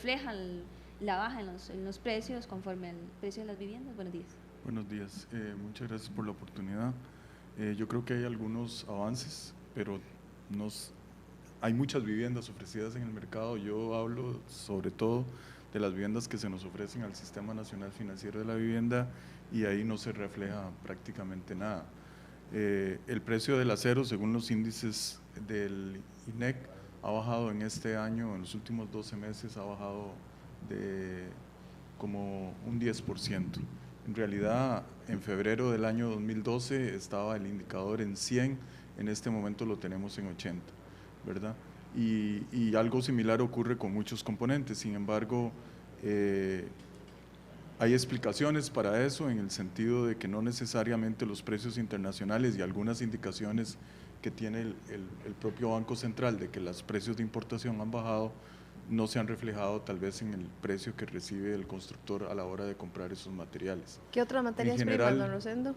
refleja la baja en los precios conforme al precio de las viviendas. Buenos días. Buenos días, muchas gracias por la oportunidad. Yo creo que hay algunos avances, pero hay muchas viviendas ofrecidas en el mercado. Yo hablo sobre todo de las viviendas que se nos ofrecen al Sistema Nacional Financiero de la Vivienda, y ahí no se refleja prácticamente nada. El precio del acero, según los índices del INEC, ha bajado en este año, en los últimos 12 meses, ha bajado de como un 10%. En realidad, en febrero del año 2012 estaba el indicador en 100, en este momento lo tenemos en 80, ¿verdad? Y algo similar ocurre con muchos componentes. Sin embargo, hay explicaciones para eso, en el sentido de que no necesariamente los precios internacionales y algunas indicaciones que tiene el propio Banco Central de que los precios de importación han bajado, no se han reflejado tal vez en el precio que recibe el constructor a la hora de comprar esos materiales. ¿Qué otras materias primas, don Rosendo?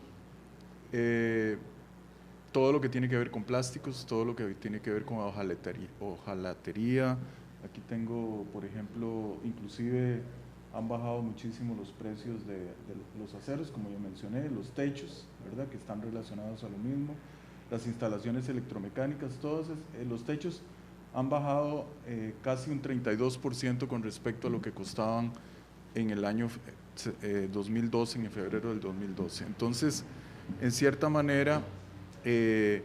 Todo lo que tiene que ver con plásticos, todo lo que tiene que ver con hojalatería. Aquí tengo, por ejemplo, inclusive han bajado muchísimo los precios de los aceros, como yo mencioné, los techos, ¿verdad?, que están relacionados a lo mismo, las instalaciones electromecánicas, todos los techos han bajado casi un 32% con respecto a lo que costaban en el año 2012, en febrero del 2012. Entonces, en cierta manera, el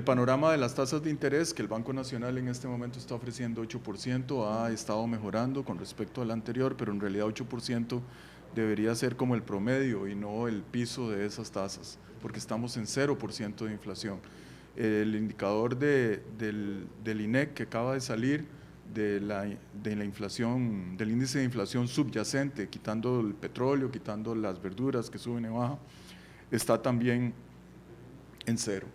panorama de las tasas de interés, que el Banco Nacional en este momento está ofreciendo 8%, ha estado mejorando con respecto al anterior, pero en realidad 8% debería ser como el promedio y no el piso de esas tasas, porque estamos en 0% de inflación. El indicador del INEC que acaba de salir de la inflación, del índice de inflación subyacente, quitando el petróleo, quitando las verduras que suben y bajan, está también en 0.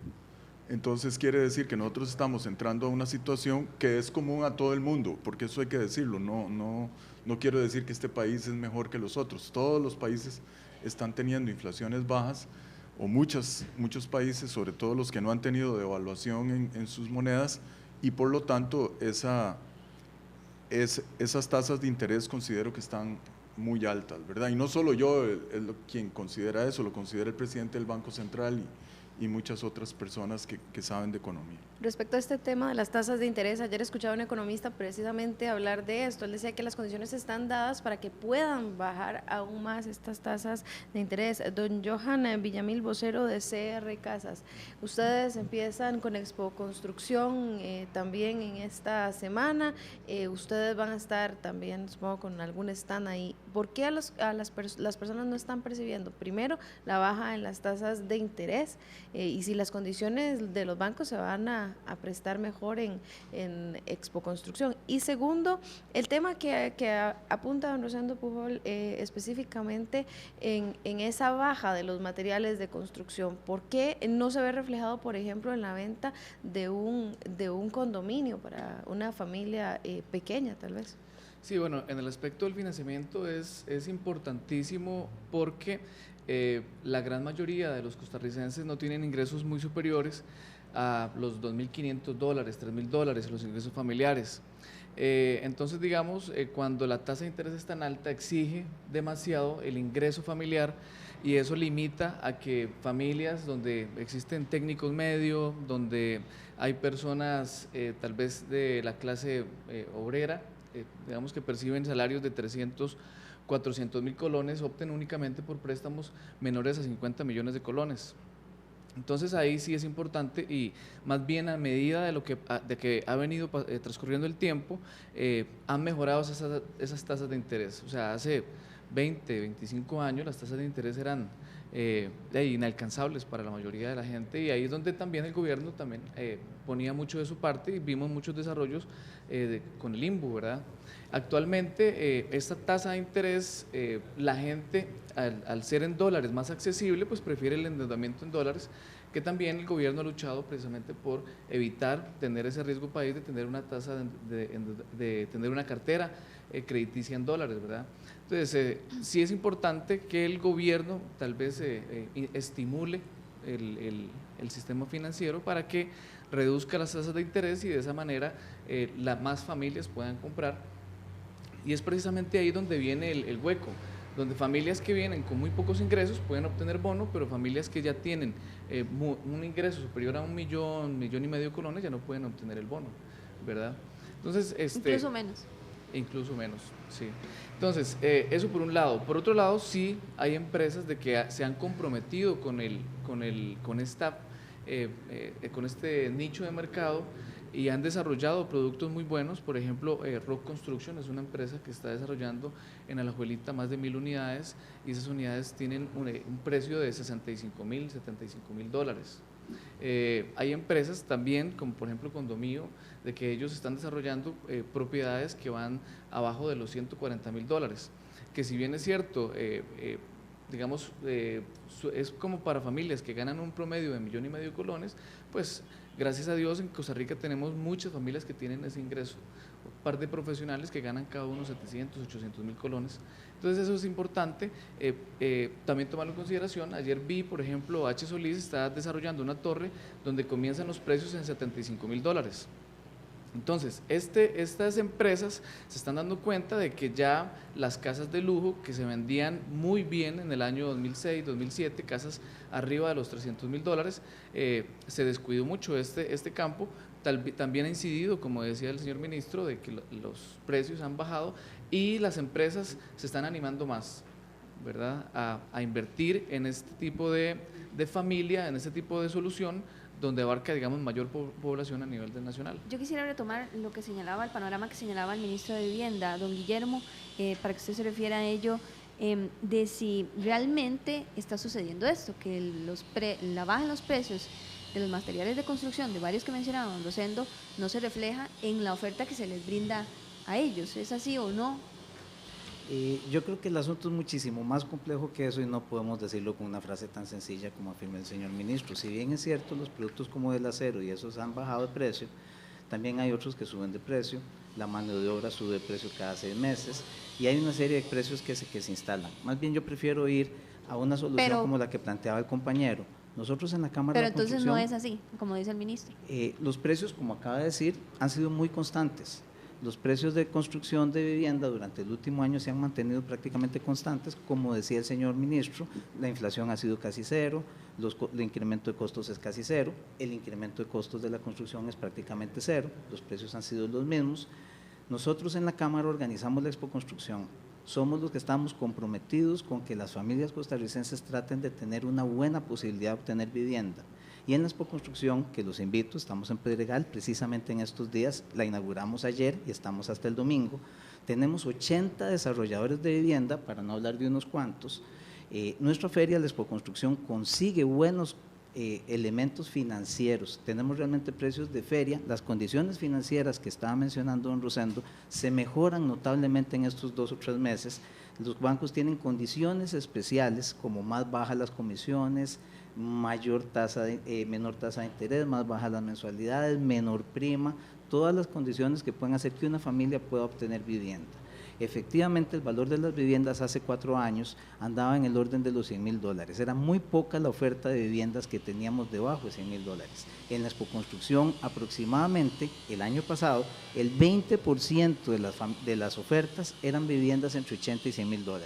Entonces quiere decir que nosotros estamos entrando a una situación que es común a todo el mundo, porque eso hay que decirlo, no quiero decir que este país es mejor que los otros. Todos los países están teniendo inflaciones bajas, o muchos países, sobre todo los que no han tenido devaluación en sus monedas, y por lo tanto esas tasas de interés considero que están muy altas, ¿verdad? Y no solo yo quien considera eso, lo considera el presidente del Banco Central y muchas otras personas que saben de economía. Respecto a este tema de las tasas de interés, ayer escuchaba a un economista precisamente hablar de esto. Él decía que las condiciones están dadas para que puedan bajar aún más estas tasas de interés. Don Johan Villamil, vocero de CR Casas, ustedes empiezan con Expo Construcción también en esta semana, ustedes van a estar también, supongo, con algún stand ahí. ¿Por qué las personas no están percibiendo, primero, la baja en las tasas de interés, y si las condiciones de los bancos se van a prestar mejor en Expo Construcción? Y segundo, el tema que apunta don Rosendo Pujol específicamente en esa baja de los materiales de construcción, ¿por qué no se ve reflejado, por ejemplo, en la venta de un condominio para una familia pequeña, tal vez? Sí, bueno, en el aspecto del financiamiento es importantísimo, porque la gran mayoría de los costarricenses no tienen ingresos muy superiores a los $2.500, $3.000, los ingresos familiares. Entonces, digamos, cuando la tasa de interés es tan alta, exige demasiado el ingreso familiar, y eso limita a que familias donde existen técnicos medios, donde hay personas tal vez de la clase obrera, digamos, que perciben salarios de 300, 400 mil colones, opten únicamente por préstamos menores a 50 millones de colones. Entonces ahí sí es importante, y más bien a medida de que ha venido transcurriendo el tiempo, han mejorado esas tasas de interés. O sea, hace 20, 25 años las tasas de interés eran inalcanzables para la mayoría de la gente, y ahí es donde también el gobierno también ponía mucho de su parte, y vimos muchos desarrollos con el INBU, ¿verdad? Actualmente esta tasa de interés, la gente al ser en dólares más accesible, pues prefiere el endeudamiento en dólares, que también el gobierno ha luchado precisamente por evitar tener ese riesgo país de tener una tasa de tener una cartera crediticia en dólares, ¿verdad? Entonces sí es importante que el gobierno tal vez estimule el sistema financiero para que reduzca las tasas de interés y de esa manera más familias puedan comprar. Y es precisamente ahí donde viene el hueco, donde familias que vienen con muy pocos ingresos pueden obtener bono, pero familias que ya tienen un ingreso superior a 1 millón, 1,5 millones de colones ya no pueden obtener el bono, ¿verdad? Entonces, Incluso menos. Incluso menos, sí. Entonces, eso por un lado. Por otro lado, sí hay empresas de que se han comprometido con este nicho de mercado y han desarrollado productos muy buenos. Por ejemplo, Rock Construction es una empresa que está desarrollando en Alajuelita más de 1,000 unidades y esas unidades tienen un precio de $65,000, $75,000. Hay empresas también, como por ejemplo Condomío, de que ellos están desarrollando propiedades que van abajo de los $140,000, que si bien es cierto, digamos, es como para familias que ganan un promedio de 1,5 millones de colones, pues gracias a Dios en Costa Rica tenemos muchas familias que tienen ese ingreso, un par de profesionales que ganan cada uno 700, 800,000 colones. Entonces eso es importante también tomarlo en consideración. Ayer vi, por ejemplo, H. Solís está desarrollando una torre donde comienzan los precios en $75,000. Entonces, estas empresas se están dando cuenta de que ya las casas de lujo que se vendían muy bien en el año 2006, 2007, casas arriba de los $300,000, se descuidó mucho este campo. También ha incidido, como decía el señor ministro, de que los precios han bajado y las empresas se están animando más, ¿verdad?, a invertir en este tipo de familia, en este tipo de solución, donde abarca, digamos, mayor población a nivel nacional. Yo quisiera retomar lo que señalaba, el panorama que señalaba el ministro de Vivienda, don Guillermo, para que usted se refiera a ello, de si realmente está sucediendo esto, que la baja en los precios de los materiales de construcción, de varios que mencionaba don Rosendo, no se refleja en la oferta que se les brinda a ellos. ¿Es así o no? Yo creo que el asunto es muchísimo más complejo que eso y no podemos decirlo con una frase tan sencilla como afirma el señor ministro. Si bien es cierto, los productos como el acero y esos han bajado de precio, también hay otros que suben de precio, la mano de obra sube de precio cada 6 meses y hay una serie de precios que se instalan. Más bien yo prefiero ir a una solución como la que planteaba el compañero. Nosotros en la Cámara de Construcción… Pero entonces no es así, como dice el ministro. Los precios, como acaba de decir, han sido muy constantes. Los precios de construcción de vivienda durante el último año se han mantenido prácticamente constantes. Como decía el señor ministro, la inflación ha sido casi cero, el incremento de costos es casi cero, el incremento de costos de la construcción es prácticamente cero, los precios han sido los mismos. Nosotros en la Cámara organizamos la Expo Construcción. Somos los que estamos comprometidos con que las familias costarricenses traten de tener una buena posibilidad de obtener vivienda. Y en la Expo Construcción, que los invito, estamos en Pedregal, precisamente en estos días, la inauguramos ayer y estamos hasta el domingo. Tenemos 80 desarrolladores de vivienda, para no hablar de unos cuantos. Nuestra feria, la Expo Construcción, consigue buenos elementos financieros. Tenemos realmente precios de feria. Las condiciones financieras que estaba mencionando don Rosendo se mejoran notablemente en estos 2 o 3 meses. Los bancos tienen condiciones especiales, como más bajas las comisiones, menor tasa de interés, más bajas las mensualidades, menor prima, todas las condiciones que pueden hacer que una familia pueda obtener vivienda. Efectivamente, el valor de las viviendas hace 4 años andaba en el orden de los $100,000. Era muy poca la oferta de viviendas que teníamos debajo de $100,000. En la Expo Construcción, aproximadamente el año pasado, el 20% de las ofertas eran viviendas entre $80,000 y $100,000.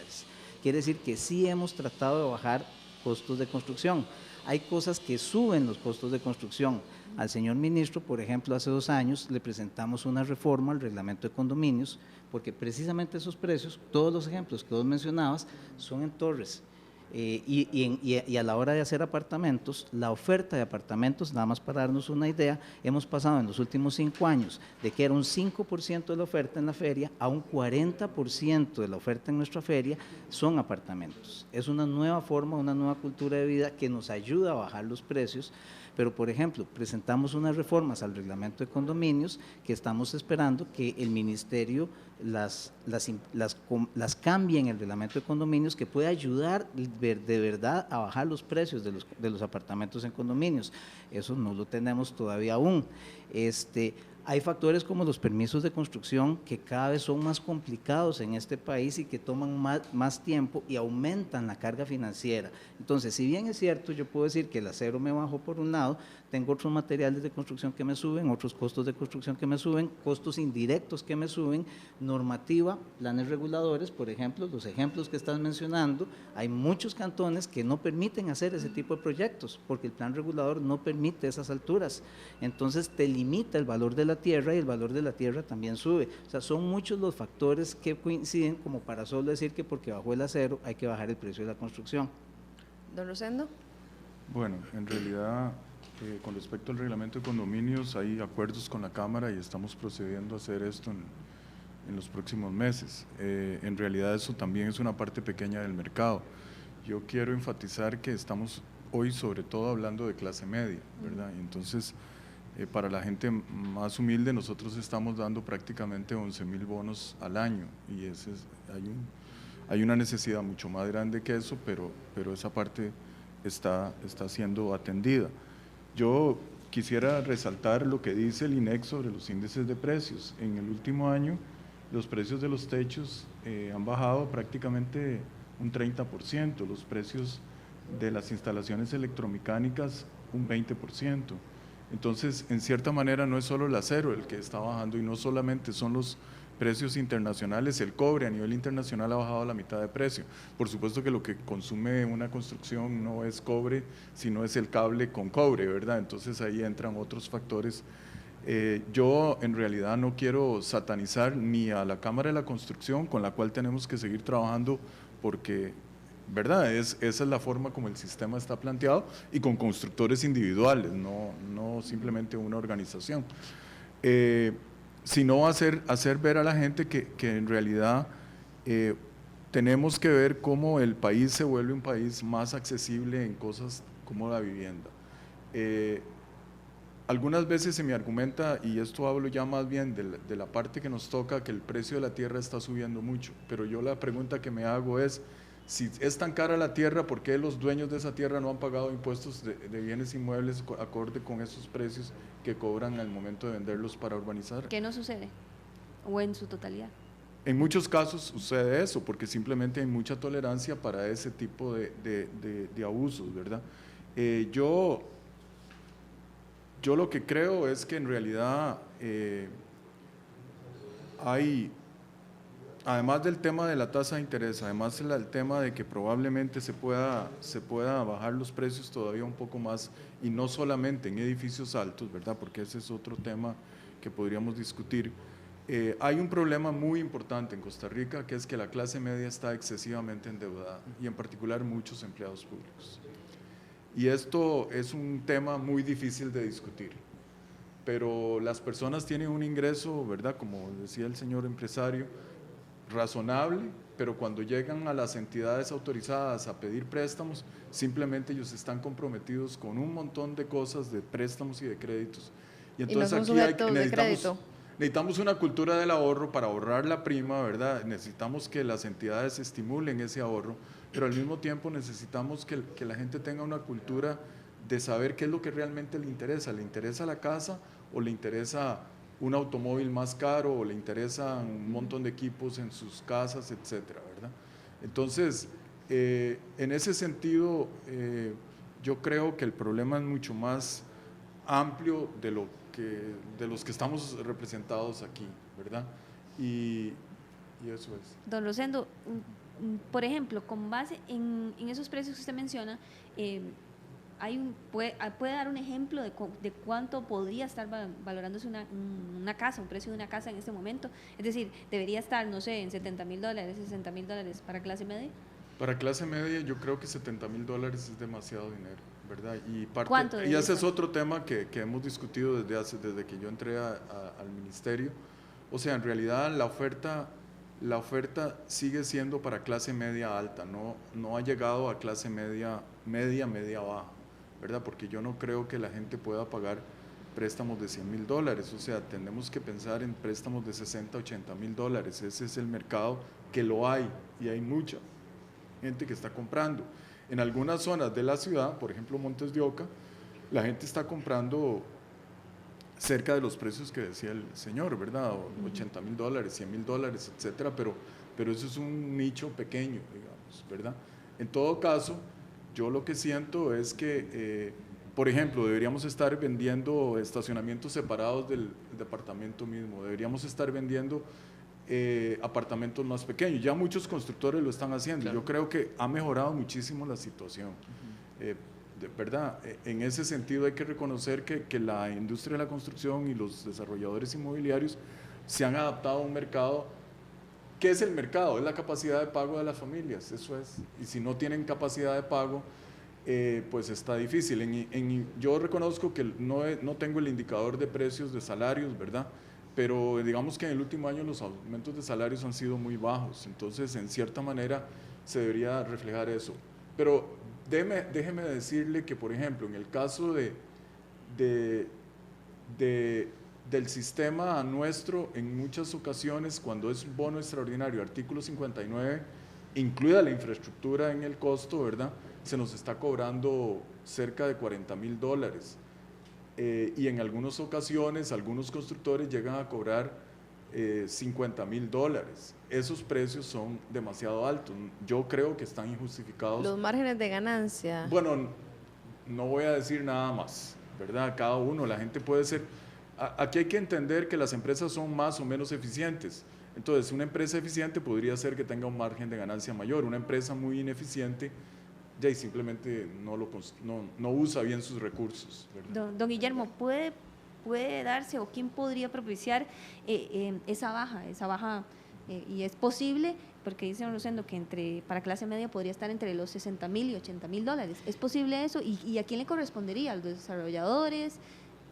Quiere decir que sí hemos tratado de bajar costos de construcción. Hay cosas que suben los costos de construcción. Al señor ministro, por ejemplo, hace 2 años le presentamos una reforma al reglamento de condominios, porque precisamente esos precios, todos los ejemplos que vos mencionabas, son en torres. Y a la hora de hacer apartamentos, la oferta de apartamentos, nada más para darnos una idea, hemos pasado en los últimos 5 años de que era un 5% de la oferta en la feria a un 40% de la oferta en nuestra feria son apartamentos. Es una nueva forma, una nueva cultura de vida que nos ayuda a bajar los precios. Pero, por ejemplo, presentamos unas reformas al reglamento de condominios que estamos esperando que el ministerio las cambie en el reglamento de condominios, que pueda ayudar de verdad a bajar los precios de los apartamentos en condominios. Eso no lo tenemos todavía aún. Hay factores como los permisos de construcción que cada vez son más complicados en este país y que toman más tiempo y aumentan la carga financiera. Entonces, si bien es cierto, yo puedo decir que el acero me bajó por un lado, tengo otros materiales de construcción que me suben, otros costos de construcción que me suben, costos indirectos que me suben, normativa, planes reguladores, por ejemplo, los ejemplos que estás mencionando, hay muchos cantones que no permiten hacer ese tipo de proyectos porque el plan regulador no permite esas alturas. Entonces, te limita el valor de la tierra y el valor de la tierra también sube. O sea, son muchos los factores que coinciden como para solo decir que porque bajó el acero hay que bajar el precio de la construcción. Don Rosendo. Bueno, en realidad, con respecto al reglamento de condominios, hay acuerdos con la Cámara y estamos procediendo a hacer esto en los próximos meses. En realidad eso también es una parte pequeña del mercado. Yo quiero enfatizar que estamos hoy sobre todo hablando de clase media, ¿verdad? Y entonces, para la gente más humilde, nosotros estamos dando prácticamente 11,000 bonos al año y hay una necesidad mucho más grande que eso, pero esa parte está siendo atendida. Yo quisiera resaltar lo que dice el INEC sobre los índices de precios. En el último año, los precios de los techos han bajado prácticamente un 30%, los precios de las instalaciones electromecánicas un 20%. Entonces, en cierta manera, no es solo el acero el que está bajando y no solamente son los precios internacionales, el cobre a nivel internacional ha bajado a la mitad de precio. Por supuesto que lo que consume una construcción no es cobre, sino es el cable con cobre, ¿verdad? Entonces ahí entran otros factores. Yo en realidad no quiero satanizar ni a la Cámara de la Construcción, con la cual tenemos que seguir trabajando porque, ¿verdad? Esa es la forma como el sistema está planteado y con constructores individuales, no simplemente una organización. Sino hacer ver a la gente que en realidad tenemos que ver cómo el país se vuelve un país más accesible en cosas como la vivienda. Algunas veces se me argumenta, y esto hablo ya más bien de la parte que nos toca, que el precio de la tierra está subiendo mucho, pero yo la pregunta que me hago es, si es tan cara la tierra, ¿por qué los dueños de esa tierra no han pagado impuestos de bienes inmuebles acorde con esos precios que cobran al momento de venderlos para urbanizar? ¿Qué no sucede? ¿O en su totalidad? En muchos casos sucede eso, porque simplemente hay mucha tolerancia para ese tipo de abusos, ¿verdad? Yo lo que creo es que en realidad además del tema de la tasa de interés, además el tema de que probablemente se pueda bajar los precios todavía un poco más, y no solamente en edificios altos, ¿verdad? Porque ese es otro tema que podríamos discutir. Hay un problema muy importante en Costa Rica, que es que la clase media está excesivamente endeudada, y en particular muchos empleados públicos. Y esto es un tema muy difícil de discutir, pero las personas tienen un ingreso, ¿verdad? Como decía el señor empresario, razonable, pero cuando llegan a las entidades autorizadas a pedir préstamos, simplemente ellos están comprometidos con un montón de cosas, de préstamos y de créditos. Y entonces no son aquí necesitamos una cultura del ahorro para ahorrar la prima, ¿verdad? Necesitamos que las entidades estimulen ese ahorro, pero al mismo tiempo necesitamos que la gente tenga una cultura de saber qué es lo que realmente le interesa la casa o le interesa un automóvil más caro o le interesan un montón de equipos en sus casas, etcétera, ¿verdad? Entonces, en ese sentido, yo creo que el problema es mucho más amplio de los que estamos representados aquí, ¿verdad? Y eso es. Don Rosendo, por ejemplo, con base en esos precios que usted menciona, ¿puede dar un ejemplo de cuánto podría estar valorándose una casa, un precio de una casa en este momento? Es decir, ¿debería estar, no sé, en $70,000, $60,000 para clase media? Para clase media yo creo que $70,000 es demasiado dinero, ¿verdad? ¿Cuánto? Y ese es otro tema que hemos discutido desde que yo entré al ministerio. O sea, en realidad la oferta sigue siendo para clase media alta, no ha llegado a clase media baja, ¿verdad? Porque yo no creo que la gente pueda pagar préstamos de $100,000, o sea, tenemos que pensar en préstamos de $60,000, $80,000, ese es el mercado que lo hay y hay mucha gente que está comprando. En algunas zonas de la ciudad, por ejemplo Montes de Oca, la gente está comprando cerca de los precios que decía el señor, ¿verdad? $80,000, $100,000, etcétera, pero eso es un nicho pequeño, digamos, ¿verdad? En todo caso, yo lo que siento es que, por ejemplo, deberíamos estar vendiendo estacionamientos separados del departamento mismo, deberíamos estar vendiendo apartamentos más pequeños. Ya muchos constructores lo están haciendo. Claro. Yo creo que ha mejorado muchísimo la situación. De verdad, en ese sentido hay que reconocer que la industria de la construcción y los desarrolladores inmobiliarios se han adaptado a un mercado. ¿Qué es el mercado? Es la capacidad de pago de las familias, eso es. Y si no tienen capacidad de pago, pues está difícil. Yo reconozco que no tengo el indicador de precios de salarios, ¿verdad? Pero digamos que en el último año los aumentos de salarios han sido muy bajos, entonces en cierta manera se debería reflejar eso. Pero déjeme decirle que, por ejemplo, en el caso del sistema nuestro, en muchas ocasiones, cuando es un bono extraordinario, artículo 59, incluida la infraestructura en el costo, ¿verdad? Se nos está cobrando cerca de $40,000. Y en algunas ocasiones algunos constructores llegan a cobrar $50,000. Esos precios son demasiado altos. Yo creo que están injustificados. Los márgenes de ganancia. Bueno, no voy a decir nada más, ¿verdad? Cada uno, la gente puede ser. Aquí hay que entender que las empresas son más o menos eficientes. Entonces, una empresa eficiente podría ser que tenga un margen de ganancia mayor. Una empresa muy ineficiente ya simplemente no usa bien sus recursos, ¿verdad? Don Guillermo, ¿puede darse o quién podría propiciar esa baja? Y es posible, porque dice don Rosendo que para clase media podría estar entre los $60,000 y $80,000. ¿Es posible eso? ¿Y a quién le correspondería? ¿A los desarrolladores?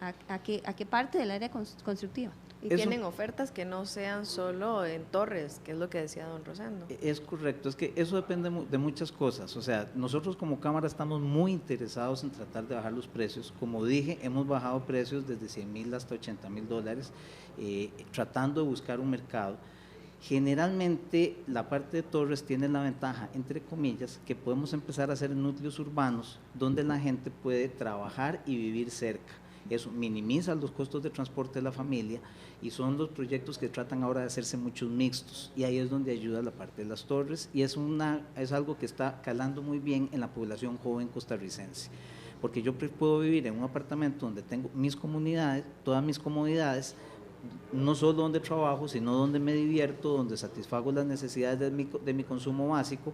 ¿A qué parte del área constructiva? Y tienen ofertas que no sean solo en torres, que es lo que decía don Rosendo. Es correcto, es que eso depende de muchas cosas. O sea, nosotros como Cámara estamos muy interesados en tratar de bajar los precios. Como dije, hemos bajado precios desde $100,000 hasta $80,000, tratando de buscar un mercado. Generalmente la parte de torres tiene la ventaja, entre comillas, que podemos empezar a hacer núcleos urbanos donde la gente puede trabajar y vivir cerca. Eso minimiza los costos de transporte de la familia y son los proyectos que tratan ahora de hacerse muchos mixtos, y ahí es donde ayuda la parte de las torres, y es algo que está calando muy bien en la población joven costarricense, porque yo puedo vivir en un apartamento donde tengo mis comunidades, todas mis comodidades, no solo donde trabajo, sino donde me divierto, donde satisfago las necesidades de mi consumo básico,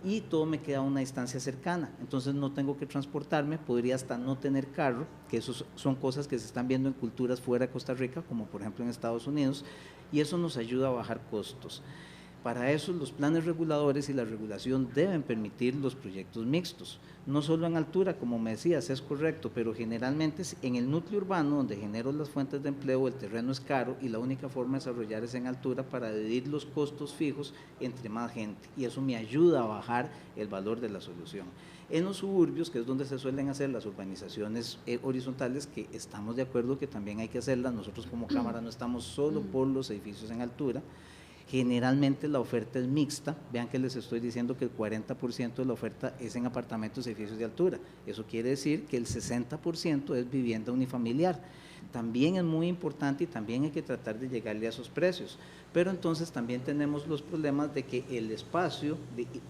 y todo me queda a una distancia cercana. Entonces no tengo que transportarme, podría hasta no tener carro, que eso son cosas que se están viendo en culturas fuera de Costa Rica, como por ejemplo en Estados Unidos, y eso nos ayuda a bajar costos. Para eso los planes reguladores y la regulación deben permitir los proyectos mixtos, no solo en altura, como me decías, es correcto, pero generalmente en el núcleo urbano, donde genero las fuentes de empleo, el terreno es caro y la única forma de desarrollar es en altura para dividir los costos fijos entre más gente, y eso me ayuda a bajar el valor de la solución. En los suburbios, que es donde se suelen hacer las urbanizaciones horizontales, que estamos de acuerdo que también hay que hacerlas, nosotros como Cámara no estamos solo por los edificios en altura. Generalmente la oferta es mixta, vean que les estoy diciendo que el 40% de la oferta es en apartamentos y edificios de altura, eso quiere decir que el 60% es vivienda unifamiliar. También es muy importante y también hay que tratar de llegarle a esos precios, pero entonces también tenemos los problemas de que el espacio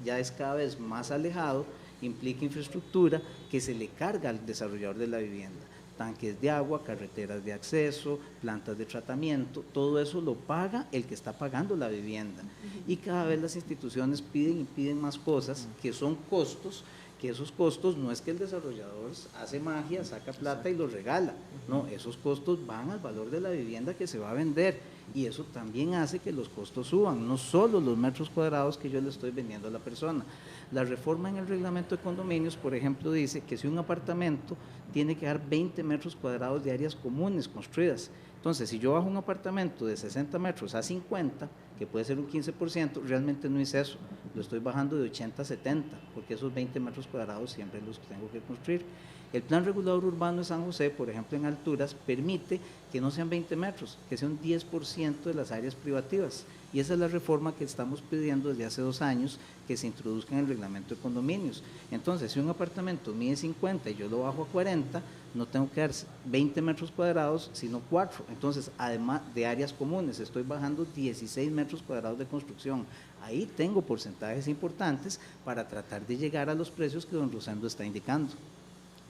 ya es cada vez más alejado, implica infraestructura que se le carga al desarrollador de la vivienda. Tanques de agua, carreteras de acceso, plantas de tratamiento, todo eso lo paga el que está pagando la vivienda. Y cada vez las instituciones piden más cosas, que son costos, que esos costos no es que el desarrollador hace magia, saca plata y lo regala, no, esos costos van al valor de la vivienda que se va a vender, y eso también hace que los costos suban, no solo los metros cuadrados que yo le estoy vendiendo a la persona. La reforma en el reglamento de condominios, por ejemplo, dice que si un apartamento tiene que dar 20 metros cuadrados de áreas comunes construidas. Entonces, si yo bajo un apartamento de 60 metros a 50, que puede ser un 15%, realmente no hice eso, lo estoy bajando de 80 a 70, porque esos 20 metros cuadrados siempre los tengo que construir. El plan regulador urbano de San José, por ejemplo, en alturas, permite que no sean 20 metros, que sea un 10% de las áreas privativas. Y esa es la reforma que estamos pidiendo desde hace 2 años, que se introduzca en el reglamento de condominios. Entonces, si un apartamento mide 50 y yo lo bajo a 40, no tengo que dar 20 metros cuadrados, sino 4. Entonces, además de áreas comunes, estoy bajando 16 metros cuadrados de construcción. Ahí tengo porcentajes importantes para tratar de llegar a los precios que don Rosendo está indicando.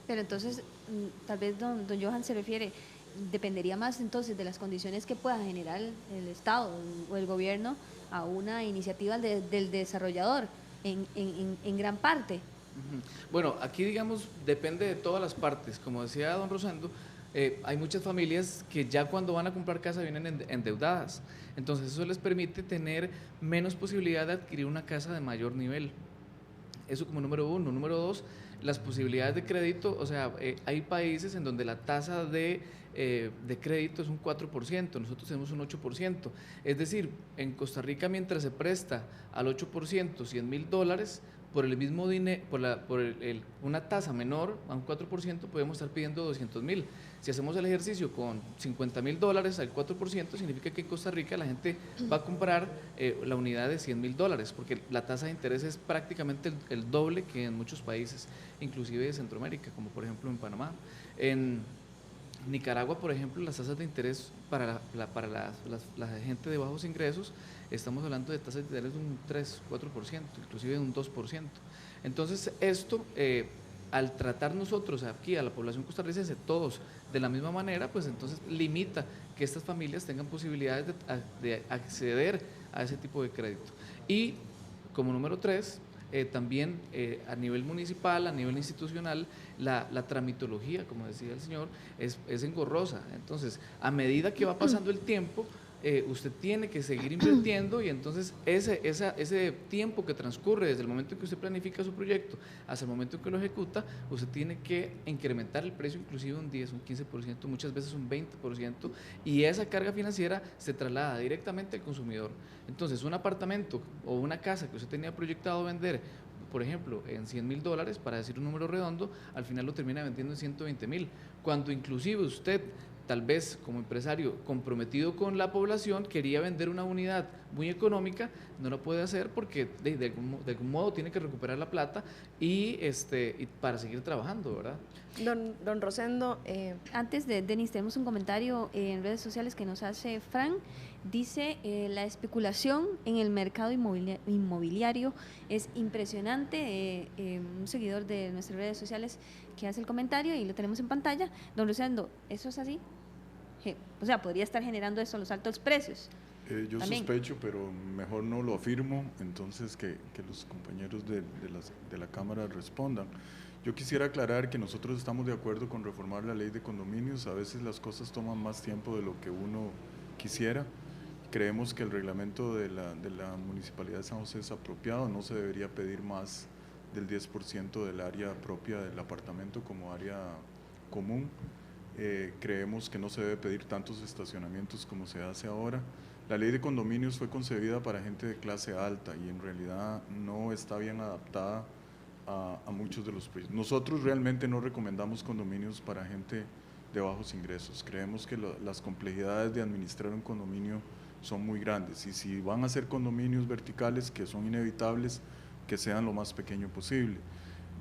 Pero entonces, tal vez don Johan se refiere, dependería más entonces de las condiciones que pueda generar el Estado o el gobierno a una iniciativa del desarrollador en gran parte. Bueno, aquí digamos depende de todas las partes, como decía don Rosendo, hay muchas familias que ya cuando van a comprar casa vienen endeudadas, entonces eso les permite tener menos posibilidad de adquirir una casa de mayor nivel, eso como número uno. Número dos, las posibilidades de crédito, o sea, hay países en donde la tasa de crédito es un 4%, nosotros tenemos un 8%, es decir, en Costa Rica mientras se presta al 8%, $100,000, por el mismo dinero, una tasa menor a un 4%, podemos estar pidiendo 200,000. Si hacemos el ejercicio con $50,000 al 4%, significa que en Costa Rica la gente va a comprar la unidad de $100,000, porque la tasa de interés es prácticamente el doble que en muchos países, inclusive de Centroamérica, como por ejemplo en Panamá. En Nicaragua, por ejemplo, las tasas de interés para la gente de bajos ingresos, estamos hablando de tasas de interés de un 3, 4%, inclusive de un 2%. Entonces, esto, al tratar nosotros aquí a la población costarricense, todos de la misma manera, pues entonces limita que estas familias tengan posibilidades de acceder a ese tipo de crédito. Y como número 3, también a nivel municipal, a nivel institucional, la tramitología, como decía el señor, es engorrosa. Entonces, a medida que va pasando el tiempo, usted tiene que seguir invirtiendo y entonces ese tiempo que transcurre desde el momento en que usted planifica su proyecto hasta el momento en que lo ejecuta, usted tiene que incrementar el precio inclusive un 10, un 15%, muchas veces un 20%, y esa carga financiera se traslada directamente al consumidor. Entonces, un apartamento o una casa que usted tenía proyectado vender, por ejemplo, en $100,000, para decir un número redondo, al final lo termina vendiendo en 120,000, cuando inclusive usted, tal vez como empresario comprometido con la población, quería vender una unidad muy económica, no lo puede hacer porque de algún modo tiene que recuperar la plata y para seguir trabajando, ¿verdad? Don Rosendo. Antes de Denis, tenemos un comentario en redes sociales que nos hace Fran. Dice, la especulación en el mercado inmobiliario es impresionante. Un seguidor de nuestras redes sociales que hace el comentario y lo tenemos en pantalla. Don Rosendo, ¿eso es así? O sea, podría estar generando eso los altos precios. Yo también sospecho, pero mejor no lo afirmo, entonces que los compañeros de la Cámara respondan. Yo quisiera aclarar que nosotros estamos de acuerdo con reformar la ley de condominios. A veces las cosas toman más tiempo de lo que uno quisiera. Creemos que el reglamento de la Municipalidad de San José es apropiado, no se debería pedir más del 10% del área propia del apartamento como área común. Creemos que no se debe pedir tantos estacionamientos como se hace ahora. La ley de condominios fue concebida para gente de clase alta y en realidad no está bien adaptada a muchos de los proyectos. Nosotros realmente no recomendamos condominios para gente de bajos ingresos. Creemos que las complejidades de administrar un condominio son muy grandes y si van a ser condominios verticales, que son inevitables, que sean lo más pequeño posible.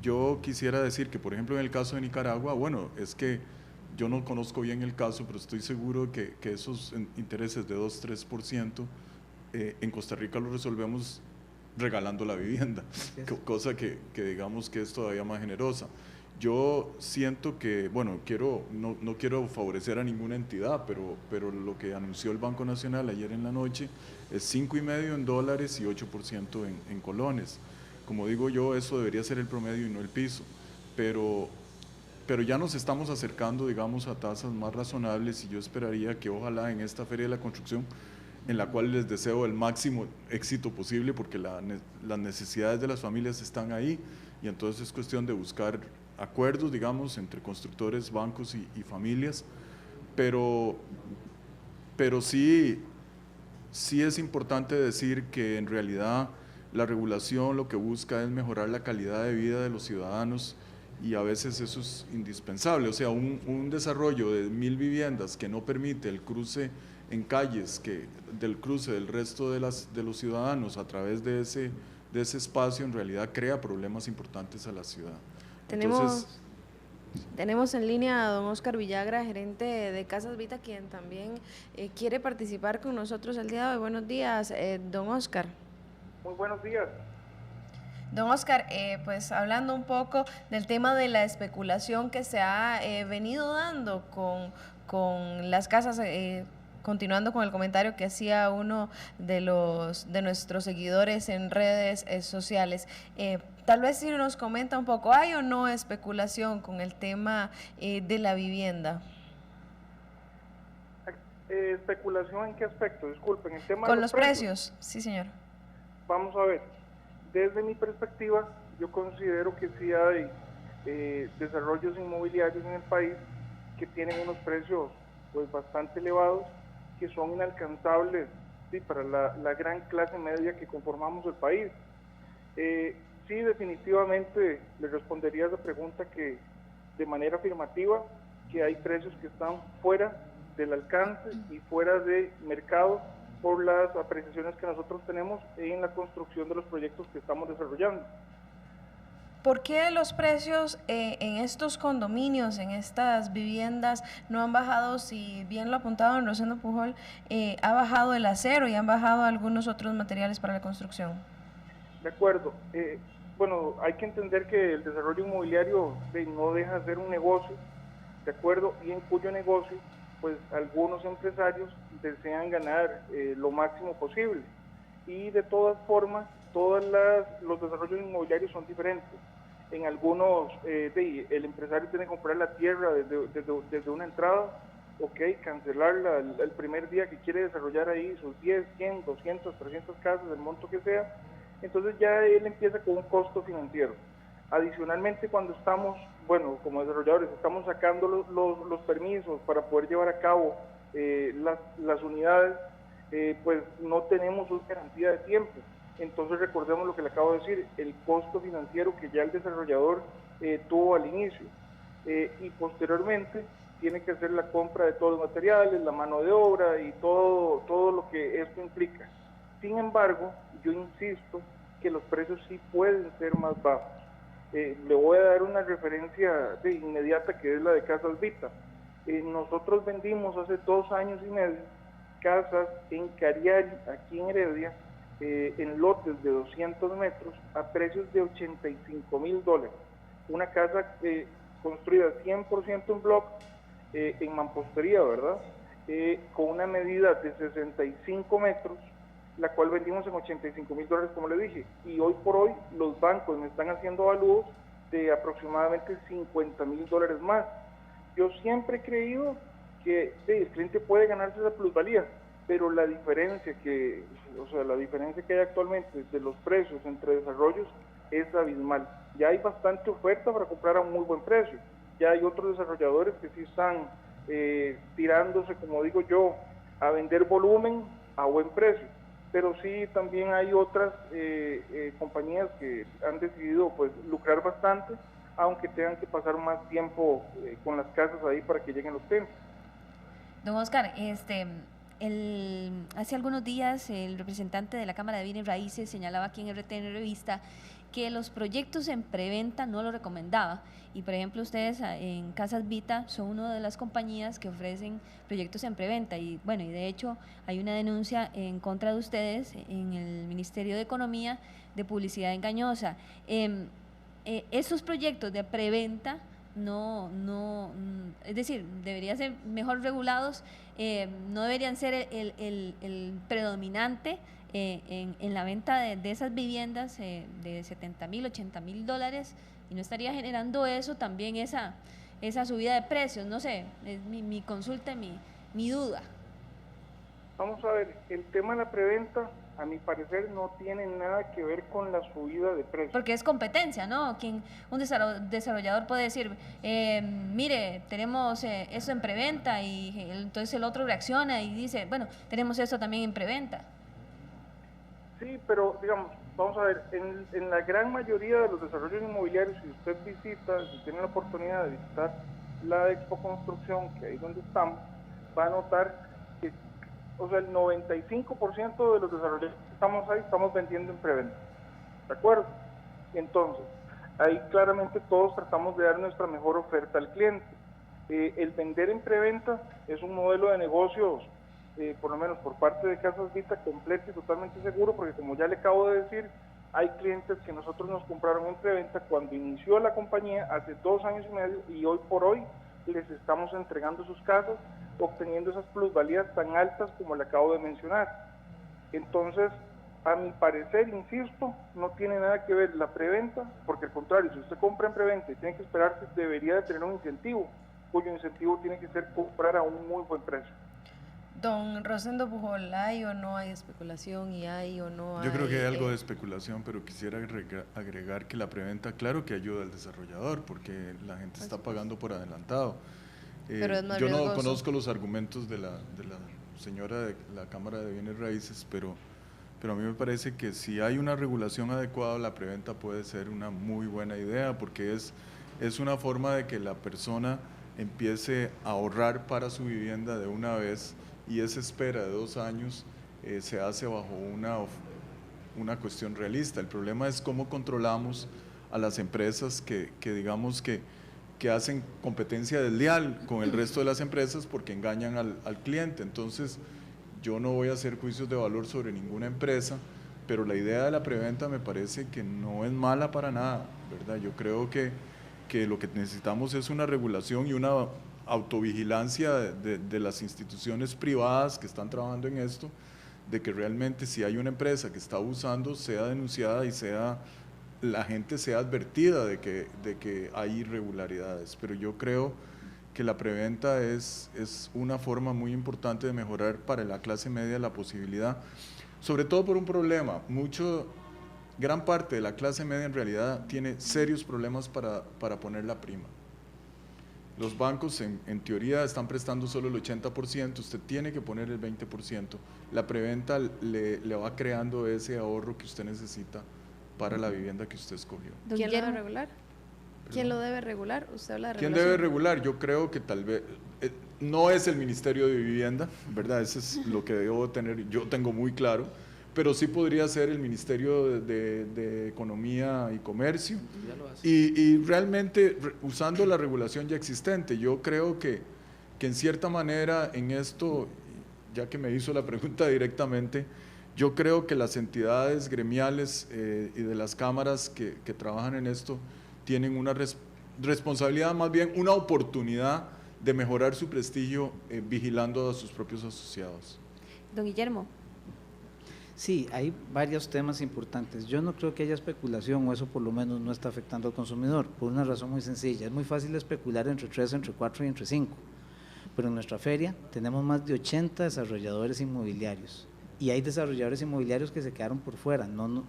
Yo quisiera decir que, por ejemplo, en el caso de Nicaragua, bueno, es que yo no conozco bien el caso, pero estoy seguro que esos intereses de 2-3% en Costa Rica los resolvemos regalando la vivienda, cosa que digamos que es todavía más generosa. Yo siento que, bueno, no quiero favorecer a ninguna entidad, pero lo que anunció el Banco Nacional ayer en la noche es 5,5% en dólares y 8% en colones. Como digo yo, eso debería ser el promedio y no el piso, pero ya nos estamos acercando, digamos, a tasas más razonables y yo esperaría que ojalá en esta Feria de la Construcción, en la cual les deseo el máximo éxito posible porque las necesidades de las familias están ahí y entonces es cuestión de buscar acuerdos, digamos, entre constructores, bancos y familias, pero sí es importante decir que en realidad la regulación lo que busca es mejorar la calidad de vida de los ciudadanos y a veces eso es indispensable. O sea, un desarrollo de 1000 viviendas que no permite el cruce en calles, del cruce del resto de los ciudadanos a través de ese espacio, en realidad crea problemas importantes a la ciudad. Tenemos en línea a don Óscar Villagra, gerente de Casas Vita, quien también quiere participar con nosotros el día de hoy. Buenos días, don Óscar. Muy buenos días. Don Óscar, pues hablando un poco del tema de la especulación que se ha venido dando con las casas, continuando con el comentario que hacía uno de nuestros seguidores en redes sociales, tal vez si nos comenta un poco, ¿hay o no especulación con el tema de la vivienda? ¿Especulación en qué aspecto? Disculpen, el tema con de los precios. Sí, señor. Vamos a ver, desde mi perspectiva, yo considero que sí hay desarrollos inmobiliarios en el país que tienen unos precios pues bastante elevados, que son inalcanzables, sí, para la gran clase media que conformamos el país. Sí, definitivamente le respondería a esa pregunta que de manera afirmativa, que hay precios que están fuera del alcance y fuera de mercado por las apreciaciones que nosotros tenemos en la construcción de los proyectos que estamos desarrollando. ¿Por qué los precios en estos condominios, en estas viviendas, no han bajado? Si bien lo apuntaba don Rosendo Pujol, ha bajado el acero y han bajado algunos otros materiales para la construcción. De acuerdo. Bueno, hay que entender que el desarrollo inmobiliario no deja de ser un negocio, de acuerdo, y en cuyo negocio, pues algunos empresarios desean ganar lo máximo posible. Y de todas formas, los desarrollos inmobiliarios son diferentes. En algunos, el empresario tiene que comprar la tierra desde una entrada, cancelarla el primer día que quiere desarrollar ahí sus 10, 100, 200, 300 casas, el monto que sea. Entonces ya él empieza con un costo financiero. Adicionalmente, cuando estamos, como desarrolladores, estamos sacando los permisos para poder llevar a cabo las unidades, pues no tenemos una garantía de tiempo. Entonces recordemos lo que le acabo de decir, el costo financiero que ya el desarrollador tuvo al inicio. Y posteriormente tiene que hacer la compra de todos los materiales, la mano de obra y todo lo que esto implica. Sin embargo, yo insisto que los precios sí pueden ser más bajos. Le voy a dar una referencia inmediata que es la de Casas Vita. Nosotros vendimos hace 2 años y medio casas en Cariari, aquí en Heredia, en lotes de 200 metros a precios de $85,000. Una casa construida 100% en block, en mampostería, ¿verdad? Con una medida de 65 metros, la cual vendimos en $85,000, como le dije, y hoy por hoy los bancos me están haciendo avalúos de aproximadamente $50,000 más. Yo siempre he creído que el cliente puede ganarse esa plusvalía, pero la diferencia que hay actualmente de los precios entre desarrollos es abismal. Ya hay bastante oferta para comprar a un muy buen precio. Ya hay otros desarrolladores que sí están tirándose, como digo yo, a vender volumen a buen precio. Pero sí también hay otras compañías que han decidido pues lucrar bastante, aunque tengan que pasar más tiempo con las casas ahí para que lleguen los clientes. Don Óscar, hace algunos días el representante de la Cámara de Bienes Raíces señalaba aquí en RTN Revista que los proyectos en preventa no lo recomendaba, y por ejemplo ustedes en Casas Vita son una de las compañías que ofrecen proyectos en preventa, y bueno, y de hecho hay una denuncia en contra de ustedes en el Ministerio de Economía de publicidad engañosa. Esos proyectos de preventa es decir, deberían ser mejor regulados, no deberían ser el predominante en la venta de esas viviendas de $70,000, $80,000, y no estaría generando eso también esa subida de precios. No sé, es mi consulta, mi duda. Vamos a ver, el tema de la preventa, a mi parecer, no tiene nada que ver con la subida de precios. Porque es competencia, ¿no? Un desarrollador puede decir, mire, tenemos eso en preventa, y entonces el otro reacciona y dice, bueno, tenemos eso también en preventa. Sí, pero digamos, vamos a ver, en la gran mayoría de los desarrollos inmobiliarios, si usted visita, si tiene la oportunidad de visitar la Expo Construcción, que ahí donde estamos, va a notar que, o sea, el 95% de los desarrollos que estamos ahí, estamos vendiendo en preventa, ¿de acuerdo? Entonces, ahí claramente todos tratamos de dar nuestra mejor oferta al cliente. El vender en preventa es un modelo de negocios, por lo menos por parte de Casas Vita, completo y totalmente seguro, porque como ya le acabo de decir, hay clientes que nosotros nos compraron en preventa cuando inició la compañía hace 2 años y medio, y hoy por hoy les estamos entregando sus casas, obteniendo esas plusvalías tan altas como le acabo de mencionar. Entonces, a mi parecer, insisto, no tiene nada que ver la preventa, porque al contrario, si usted compra en preventa y tiene que esperarse, debería de tener un incentivo, cuyo incentivo tiene que ser comprar a un muy buen precio. Don Rosendo Pujol, ¿hay o no hay especulación y hay o no hay? Yo creo que hay algo de especulación, pero quisiera agregar que la preventa, claro que ayuda al desarrollador, porque la gente está pagando por adelantado. Pero es más yo no riesgoso. conozco los argumentos de la señora de la Cámara de Bienes Raíces, pero a mí me parece que si hay una regulación adecuada, la preventa puede ser una muy buena idea, porque es una forma de que la persona empiece a ahorrar para su vivienda de una vez, y esa espera de 2 años se hace bajo una cuestión realista. El problema es cómo controlamos a las empresas que digamos que hacen competencia desleal con el resto de las empresas porque engañan al cliente. Entonces, yo no voy a hacer juicios de valor sobre ninguna empresa, pero la idea de la preventa me parece que no es mala para nada, ¿verdad? Yo creo que lo que necesitamos es una regulación y una autovigilancia de las instituciones privadas que están trabajando en esto, de que realmente si hay una empresa que está abusando, sea denunciada y la gente sea advertida de que hay irregularidades. Pero yo creo que la preventa es una forma muy importante de mejorar para la clase media la posibilidad, sobre todo por un problema. Gran parte de la clase media en realidad tiene serios problemas para poner la prima. Los bancos en teoría están prestando solo el 80%, usted tiene que poner el 20%. La preventa le va creando ese ahorro que usted necesita para la vivienda que usted escogió. ¿Quién lo debe regular? ¿Quién lo debe regular? Usted habla de regulación. ¿Quién debe regular? Yo creo que tal vez no es el Ministerio de Vivienda, ¿verdad? Eso es lo que debo tener, yo tengo muy claro, pero sí podría ser el Ministerio de Economía y Comercio, y realmente usando la regulación ya existente. Yo creo que en cierta manera en esto, ya que me hizo la pregunta directamente, yo creo que las entidades gremiales y de las cámaras que trabajan en esto tienen una responsabilidad, más bien una oportunidad de mejorar su prestigio vigilando a sus propios asociados. Don Guillermo. Sí, hay varios temas importantes. Yo no creo que haya especulación, o eso por lo menos no está afectando al consumidor, por una razón muy sencilla. Es muy fácil especular entre 3, entre 4 y entre 5, pero en nuestra feria tenemos más de 80 desarrolladores inmobiliarios, y hay desarrolladores inmobiliarios que se quedaron por fuera, no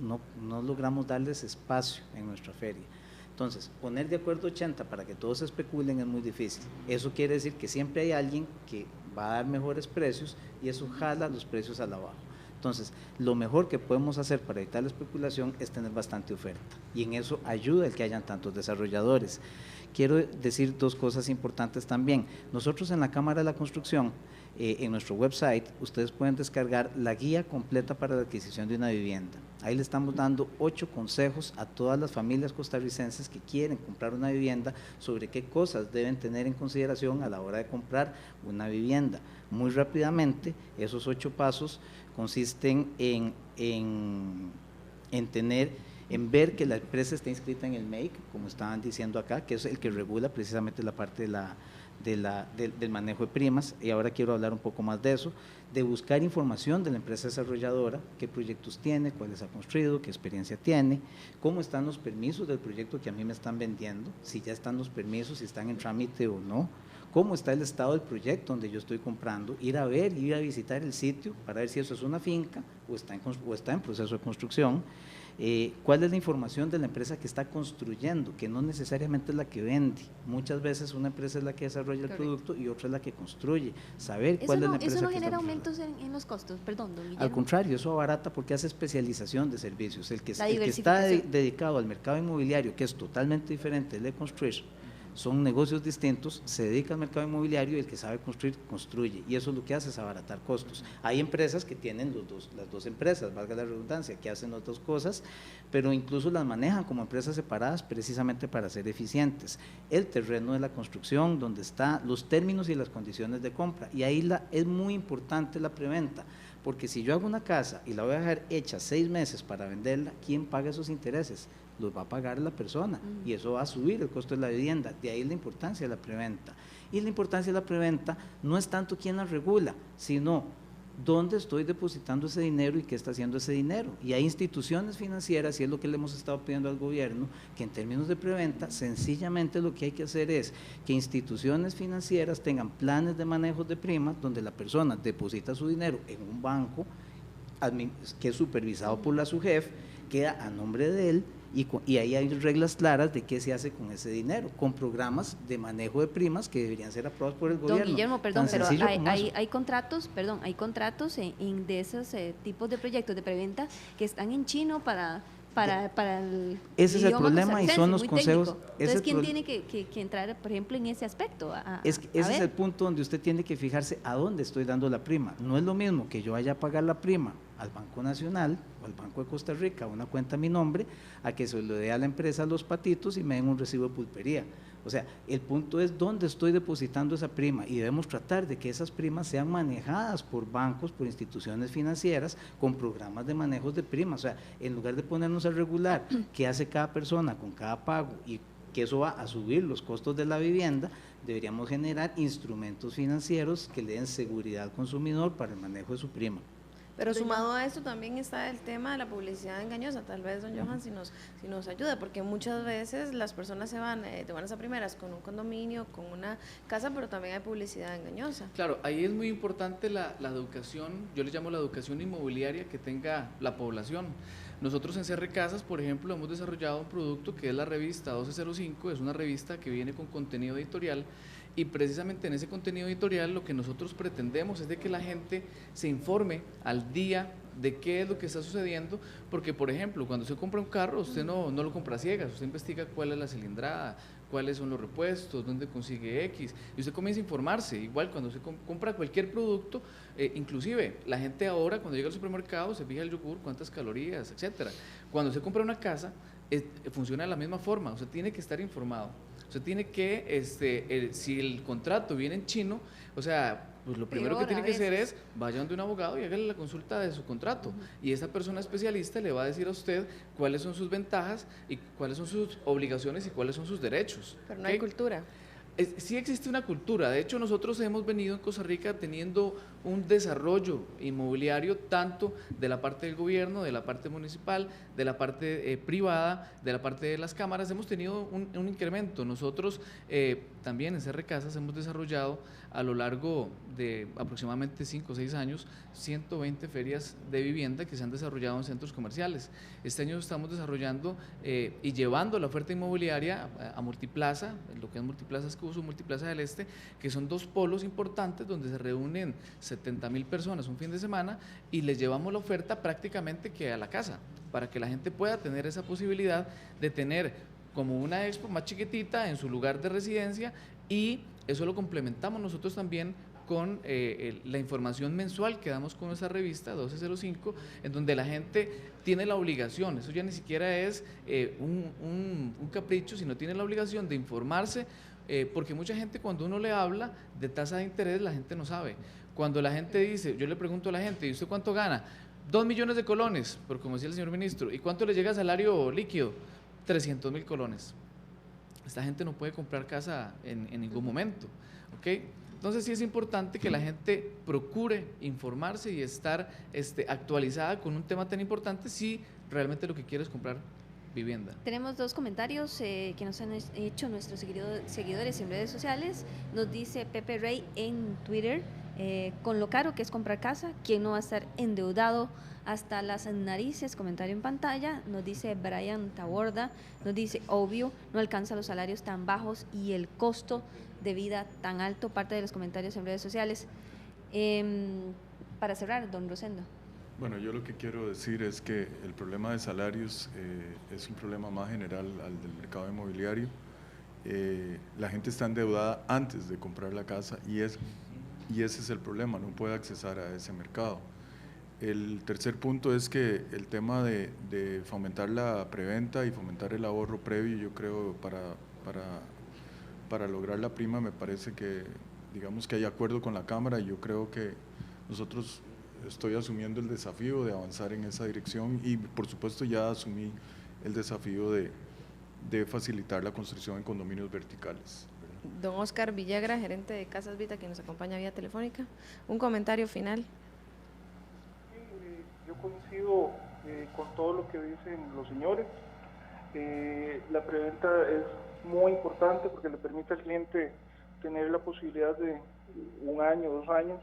logramos darles espacio en nuestra feria. Entonces, poner de acuerdo 80 para que todos especulen es muy difícil. Eso quiere decir que siempre hay alguien que va a dar mejores precios, y eso jala los precios a la baja. Entonces, lo mejor que podemos hacer para evitar la especulación es tener bastante oferta, y en eso ayuda el que hayan tantos desarrolladores. Quiero decir 2 cosas importantes también. Nosotros en la Cámara de la Construcción, en nuestro website, ustedes pueden descargar la guía completa para la adquisición de una vivienda. Ahí le estamos dando 8 consejos a todas las familias costarricenses que quieren comprar una vivienda sobre qué cosas deben tener en consideración a la hora de comprar una vivienda. Muy rápidamente, esos 8 pasos consisten en ver que la empresa esté inscrita en el MEIC, como estaban diciendo acá, que es el que regula precisamente la parte del manejo de primas, y ahora quiero hablar un poco más de eso, de buscar información de la empresa desarrolladora, qué proyectos tiene, cuáles ha construido, qué experiencia tiene, cómo están los permisos del proyecto que a mí me están vendiendo, si ya están los permisos, si están en trámite o no, cómo está el estado del proyecto donde yo estoy comprando, ir a ver, ir a visitar el sitio para ver si eso es una finca o está en proceso de construcción. ¿Cuál es la información de la empresa que está construyendo? Que no necesariamente es la que vende. Muchas veces una empresa es la que desarrolla el producto y otra es la que construye. Saber cuál es la empresa ¿Eso no que genera está aumentos en los costos? Perdón, don Guillermo. Al contrario, eso abarata porque hace especialización de servicios. El que está diversificación. dedicado al mercado inmobiliario, que es totalmente diferente del de construir, son negocios distintos, se dedica al mercado inmobiliario y el que sabe construir, construye. Y eso lo que hace es abaratar costos. Hay empresas que tienen las dos empresas, valga la redundancia, que hacen las dos cosas, pero incluso las manejan como empresas separadas precisamente para ser eficientes. El terreno de la construcción, donde están los términos y las condiciones de compra. Y ahí es muy importante la preventa, porque si yo hago una casa y la voy a dejar hecha 6 meses para venderla, ¿quién paga esos intereses? Los va a pagar la persona y eso va a subir el costo de la vivienda. De ahí la importancia de la preventa. Y la importancia de la preventa no es tanto quién la regula, sino dónde estoy depositando ese dinero y qué está haciendo ese dinero. Y hay instituciones financieras, y es lo que le hemos estado pidiendo al gobierno, que en términos de preventa, sencillamente lo que hay que hacer es que instituciones financieras tengan planes de manejo de primas, donde la persona deposita su dinero en un banco que es supervisado por la SUGEF, queda a nombre de él, y ahí hay reglas claras de qué se hace con ese dinero, con programas de manejo de primas que deberían ser aprobados por el gobierno. Don Guillermo, perdón, pero hay hay contratos, de esos tipos de proyectos de preventa que están en chino para el ese es el idioma problema y son los muy consejos. técnico. Entonces, ¿quién tiene que entrar, por ejemplo, en ese aspecto? Ese es el punto donde usted tiene que fijarse a dónde estoy dando la prima. No es lo mismo que yo vaya a pagar la prima al Banco Nacional o al Banco de Costa Rica, una cuenta a mi nombre, a que se lo dé a la empresa Los Patitos y me den un recibo de pulpería. O sea, el punto es dónde estoy depositando esa prima y debemos tratar de que esas primas sean manejadas por bancos, por instituciones financieras, con programas de manejo de primas. O sea, en lugar de ponernos a regular qué hace cada persona con cada pago y que eso va a subir los costos de la vivienda, deberíamos generar instrumentos financieros que le den seguridad al consumidor para el manejo de su prima. Pero sumado a esto también está el tema de la publicidad engañosa. Tal vez, don Johan, si nos ayuda, porque muchas veces las personas se van de buenas a primeras con un condominio, con una casa, pero también hay publicidad engañosa. Claro, ahí es muy importante la educación, yo le llamo la educación inmobiliaria que tenga la población. Nosotros en CR Casas, por ejemplo, hemos desarrollado un producto que es la revista 1205, es una revista que viene con contenido editorial. Y precisamente en ese contenido editorial lo que nosotros pretendemos es de que la gente se informe al día de qué es lo que está sucediendo, porque por ejemplo, cuando usted compra un carro, usted no lo compra a ciegas, usted investiga cuál es la cilindrada, cuáles son los repuestos, dónde consigue X, y usted comienza a informarse. Igual cuando usted compra cualquier producto, inclusive la gente ahora cuando llega al supermercado se fija el yogur, cuántas calorías, etcétera. Cuando usted compra una casa, funciona de la misma forma, usted tiene que estar informado. Usted tiene que, si el contrato viene en chino, o sea, pues lo primero que tiene que hacer es, vaya donde un abogado y hágale la consulta de su contrato. Y esa persona especialista le va a decir a usted cuáles son sus ventajas y cuáles son sus obligaciones y cuáles son sus derechos. Pero no hay cultura. Sí existe una cultura, de hecho nosotros hemos venido en Costa Rica teniendo un desarrollo inmobiliario tanto de la parte del gobierno, de la parte municipal, de la parte privada, de la parte de las cámaras, hemos tenido un incremento. Nosotros también en CR Casas hemos desarrollado a lo largo de aproximadamente 5 o 6 años 120 ferias de vivienda que se han desarrollado en centros comerciales. Este año estamos desarrollando y llevando la oferta inmobiliaria a Multiplaza, lo que es Multiplaza Escuso, Multiplaza del Este, que son 2 polos importantes donde se reúnen 70,000 personas un fin de semana y les llevamos la oferta prácticamente que a la casa, para que la gente pueda tener esa posibilidad de tener como una expo más chiquitita en su lugar de residencia, y eso lo complementamos nosotros también con la información mensual que damos con nuestra revista 1205, en donde la gente tiene la obligación, eso ya ni siquiera es un capricho, sino tiene la obligación de informarse, porque mucha gente cuando uno le habla de tasa de interés, la gente no sabe. Cuando la gente dice, yo le pregunto a la gente, ¿y usted cuánto gana? 2 millones de colones, pero como decía el señor ministro, ¿y cuánto le llega salario líquido? 300,000 colones. Esta gente no puede comprar casa en ningún momento, ¿ok? Entonces sí es importante que la gente procure informarse y estar actualizada con un tema tan importante si realmente lo que quiere es comprar vivienda. Tenemos dos comentarios que nos han hecho nuestros seguidores en redes sociales. Nos dice Pepe Rey en Twitter, con lo caro que es comprar casa, ¿quién no va a estar endeudado hasta las narices? Comentario en pantalla. Nos dice Brian Taborda, nos dice, obvio, no alcanza los salarios tan bajos y el costo de vida tan alto. Parte de los comentarios en redes sociales. Para cerrar, don Rosendo. Bueno, yo lo que quiero decir es que el problema de salarios es un problema más general al del mercado inmobiliario. La gente está endeudada antes de comprar la casa y ese es el problema, no puede accesar a ese mercado. El tercer punto es que el tema de fomentar la preventa y fomentar el ahorro previo, yo creo, para lograr la prima, me parece que, digamos que hay acuerdo con la Cámara, y yo creo que nosotros estoy asumiendo el desafío de avanzar en esa dirección y por supuesto ya asumí el desafío de facilitar la construcción en condominios verticales. Don Oscar Villagra, gerente de Casas Vita, que nos acompaña vía telefónica. Un comentario final. Yo coincido con todo lo que dicen los señores. La preventa es muy importante porque le permite al cliente tener la posibilidad de 1 año, 2 años,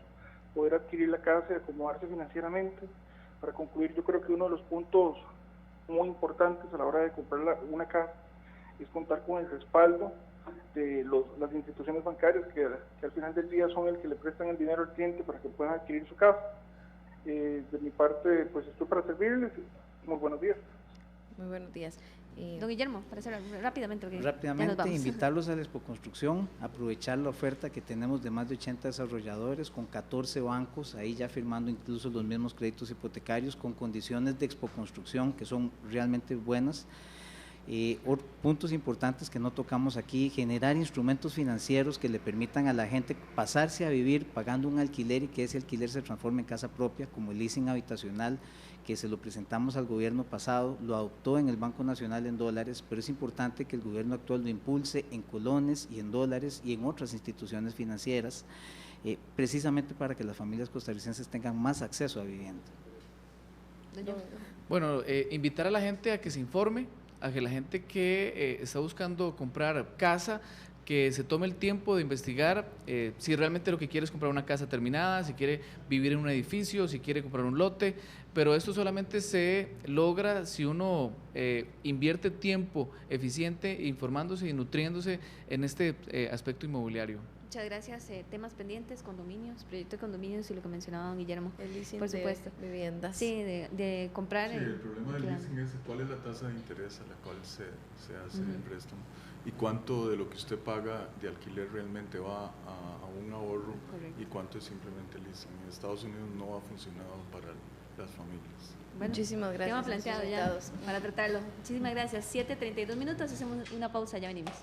poder adquirir la casa y acomodarse financieramente. Para concluir, yo creo que uno de los puntos muy importantes a la hora de comprar una casa es contar con el respaldo de las instituciones bancarias que al final del día son el que le prestan el dinero al cliente para que puedan adquirir su casa. De mi parte, pues estoy para servirles. Muy buenos días. Muy buenos días. Don Guillermo, para cerrar rápidamente. Rápidamente, invitarlos a la Expo Construcción, aprovechar la oferta que tenemos de más de 80 desarrolladores con 14 bancos, ahí ya firmando incluso los mismos créditos hipotecarios con condiciones de Expo Construcción que son realmente buenas. Puntos importantes que no tocamos aquí: generar instrumentos financieros que le permitan a la gente pasarse a vivir pagando un alquiler y que ese alquiler se transforme en casa propia, como el leasing habitacional, que se lo presentamos al gobierno pasado, lo adoptó en el Banco Nacional en dólares, pero es importante que el gobierno actual lo impulse en colones y en dólares y en otras instituciones financieras, precisamente para que las familias costarricenses tengan más acceso a vivienda. Bueno, invitar a la gente a que se informe, a que la gente que está buscando comprar casa, que se tome el tiempo de investigar si realmente lo que quiere es comprar una casa terminada, si quiere vivir en un edificio, si quiere comprar un lote, pero esto solamente se logra si uno invierte tiempo eficiente, informándose y nutriéndose en este aspecto inmobiliario. Muchas gracias. Temas pendientes, condominios, proyecto de condominios y lo que mencionaba don Guillermo. El leasing, por supuesto, de viviendas. Sí, de comprar. Sí, el problema del leasing es cuál es la tasa de interés a la cual se hace el préstamo y cuánto de lo que usted paga de alquiler realmente va a un ahorro. Correcto. Y cuánto es simplemente leasing. En Estados Unidos no ha funcionado para las familias. Bueno, muchísimas gracias. Tema planteado ya para tratarlo. Muchísimas gracias. 7:32, hacemos una pausa, ya venimos.